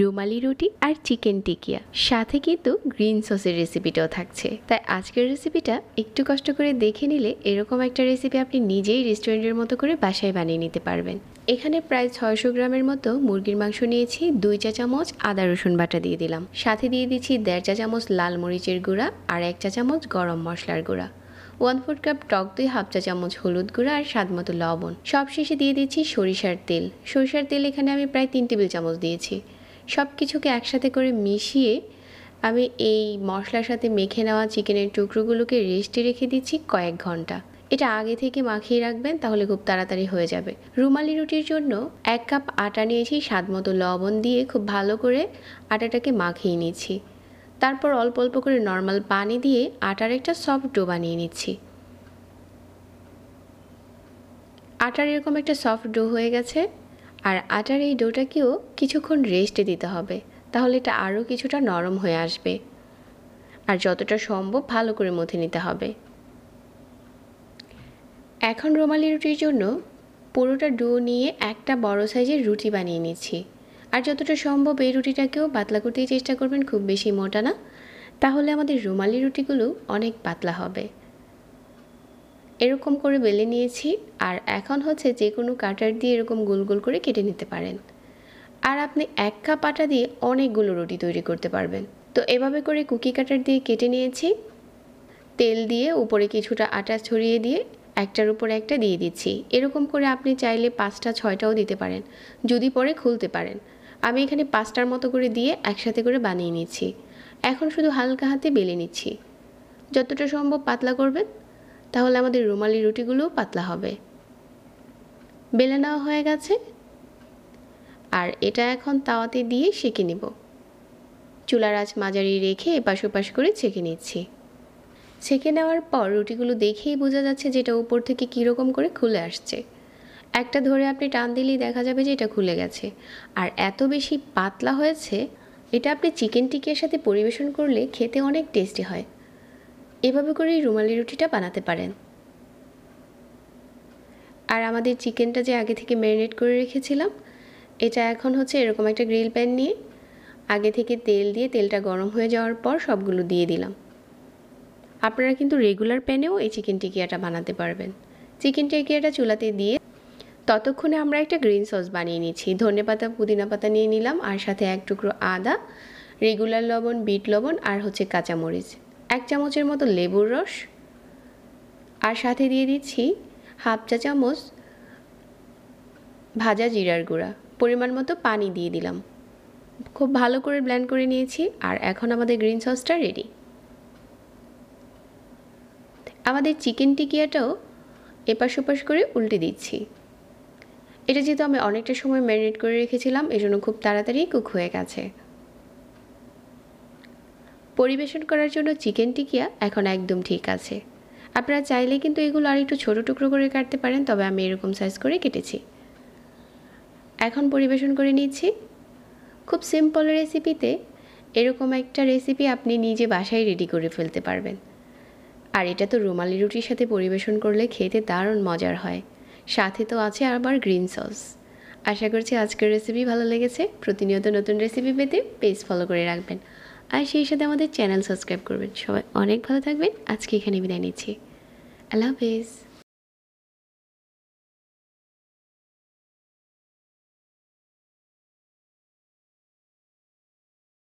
রুমালি রুটি আর চিকেন টিকিয়া, সাথে কিন্তু গ্রিন সসের রেসিপিটাও থাকছে। তাই আজকের রেসিপিটা একটু কষ্ট করে দেখে নিলে এরকম একটা রেসিপি আপনি নিজেই রেস্টুরেন্টের মতো করে বাসায় বানিয়ে নিতে পারবেন। এখানে প্রায় 600 গ্রামের মতো মুরগির মাংস নিয়েছি। 2 চা চামচ আদা রসুন বাটা দিয়ে দিলাম, সাথে দিয়ে দিচ্ছি 1.5 চা চামচ লাল মরিচের গুঁড়া আর 1 চা চামচ গরম মশলার গুঁড়া, 1/4 কাপ টক দই, 1/2 চা চামচ হলুদ গুঁড়া আর স্বাদ মতো লবণ। সবশেষে দিয়ে দিচ্ছি সরিষার তেল। সরিষার তেল এখানে আমি প্রায় 3 টেবিল চামচ দিয়েছি। সব কিছুকে একসাথে করে মিশিয়ে আমি এই মশলার সাথে মেখে নেওয়া চিকেনের টুকরোগুলোকে রেস্টে রেখে দিচ্ছি কয়েক ঘন্টা। এটা আগে থেকে মাখিয়ে রাখবেন, তাহলে খুব তাড়াতাড়ি হয়ে যাবে। রুমালি রুটির জন্য 1 কাপ আটা নিয়েছি, স্বাদ মতো লবণ দিয়ে খুব ভালো করে আটাটাকে মাখিয়ে নিচ্ছি। তারপর অল্প অল্প করে নর্মাল পানি দিয়ে আটার একটা সফট ডো বানিয়ে নিচ্ছি। আটার এরকম একটা সফট ডো হয়ে গেছে। আর আটার এই ডোটাকেও কিছুক্ষণ রেস্টে দিতে হবে, তাহলে এটা আরও কিছুটা নরম হয়ে আসবে। আর যতটা সম্ভব ভালো করে মথে নিতে হবে। এখন রুমালি রুটির জন্য পুরোটা ডো নিয়ে একটা বড় সাইজের রুটি বানিয়ে নিচ্ছি। আর যতটা সম্ভব এই রুটিটাকেও পাতলা করতেই চেষ্টা করবেন, খুব বেশি মোটা না, তাহলে আমাদের রুমালি রুটিগুলো অনেক পাতলা হবে। এরকম করে বেলে নিয়েছি। আর এখন হচ্ছে যে কোনো কাটার দিয়ে এরকম গোল গোল করে কেটে নিতে পারেন। আর আপনি 1 কাপ আটা দিয়ে অনেকগুলো রুটি তৈরি করতে পারবেন। তো এভাবে করে কুকি কাটার দিয়ে কেটে নিয়েছি। তেল দিয়ে উপরে কিছুটা আটা ছড়িয়ে দিয়ে একটার উপর একটা দিয়ে দিচ্ছি। এরকম করে আপনি চাইলে 5টা 6টাও দিতে পারেন, যদি পরে খুলতে পারেন। আমি এখানে 5টার মতো করে দিয়ে একসাথে করে বানিয়ে নিচ্ছি। এখন শুধু হালকা হাতে বেলে নিচ্ছি। যতটা সম্ভব পাতলা করবেন, তাহলে আমাদের রুমালি রুটিগুলোও পাতলা হবে। বেলে নেওয়া হয়ে গেছে। আর এটা এখন তাওয়াতে দিয়ে সেঁকে নেব। চুলার আঁচ মাঝারি রেখে এপাশ ওপাশ করে ছেঁকে নিচ্ছি। ছেঁকে নেওয়ার পর রুটিগুলো দেখেই বোঝা যাচ্ছে যে এটা উপর থেকে কীরকম করে খুলে আসছে। একটা ধরে আপনি টান দিলেই দেখা যাবে যে এটা খুলে গেছে। আর এত বেশি পাতলা হয়েছে, এটা আপনি চিকেন টিকিয়ার সাথে পরিবেশন করলে খেতে অনেক টেস্টি হয়। এভাবে করেই রুমালি রুটিটা বানাতে পারেন। আর আমাদের চিকেনটা যে আগে থেকে ম্যারিনেট করে রেখেছিলাম, এটা এখন হচ্ছে এরকম একটা গ্রিল প্যান নিয়ে আগে থেকে তেল দিয়ে তেলটা গরম হয়ে যাওয়ার পর সবগুলো দিয়ে দিলাম। আপনারা কিন্তু রেগুলার প্যানেও এই চিকেন টিকিয়াটা বানাতে পারবেন। চিকেন টিকিয়াটা চুলাতে দিয়ে ততক্ষণে আমরা একটা গ্রিন সস বানিয়ে নিচ্ছি। ধনেপাতা, পুদিনা পাতা নিয়ে নিলাম, আর সাথে 1 টুকরো আদা, রেগুলার লবণ, বিট লবণ আর হচ্ছে কাঁচামরিচ, 1 চামচের মতো লেবুর রস, আর সাথে দিয়ে দিচ্ছি 1/2 চা চামচ ভাজা জিরার গুঁড়া। পরিমাণ মতো পানি দিয়ে দিলাম। খুব ভালো করে ব্লেন্ড করে নিয়েছি। আর এখন আমাদের গ্রিন সসটা রেডি। আমাদের চিকেন টিকিয়াটাও এপাশ ওপাশ করে উল্টে দিচ্ছি। এটা যেহেতু আমি অনেকটা সময় ম্যারিনেট করে রেখেছিলাম, এজন্য খুব তাড়াতাড়ি কুক হয়ে গেছে। পরিবেশন করার জন্য চিকেন টিকিয়া এখন একদম ঠিক আছে। আপনারা চাইলে কিন্তু এগুলো আর একটু ছোটো টুকরো করে কাটতে পারেন, তবে আমি এরকম সাইজ করে কেটেছি। এখন পরিবেশন করে নিচ্ছি। খুব সিম্পল রেসিপিতে এরকম একটা রেসিপি আপনি নিজে বাসায় রেডি করে ফেলতে পারবেন। আর এটা তো রুমালি রুটির সাথে পরিবেশন করলে খেতে দারুণ মজার হয়। সাথে তো আছে আবার গ্রিন সস। আশা করছি আজকের রেসিপি ভালো লেগেছে। প্রতিনিয়ত নতুন রেসিপি পেতে পেজ ফলো করে রাখবেন, আর সেই সাথে আমাদের চ্যানেল সাবস্ক্রাইব করবেন। সবাই অনেক ভালো থাকবেন। আজকে এখানে বিদায় নিচ্ছি। আল্লাহ হাফেজ।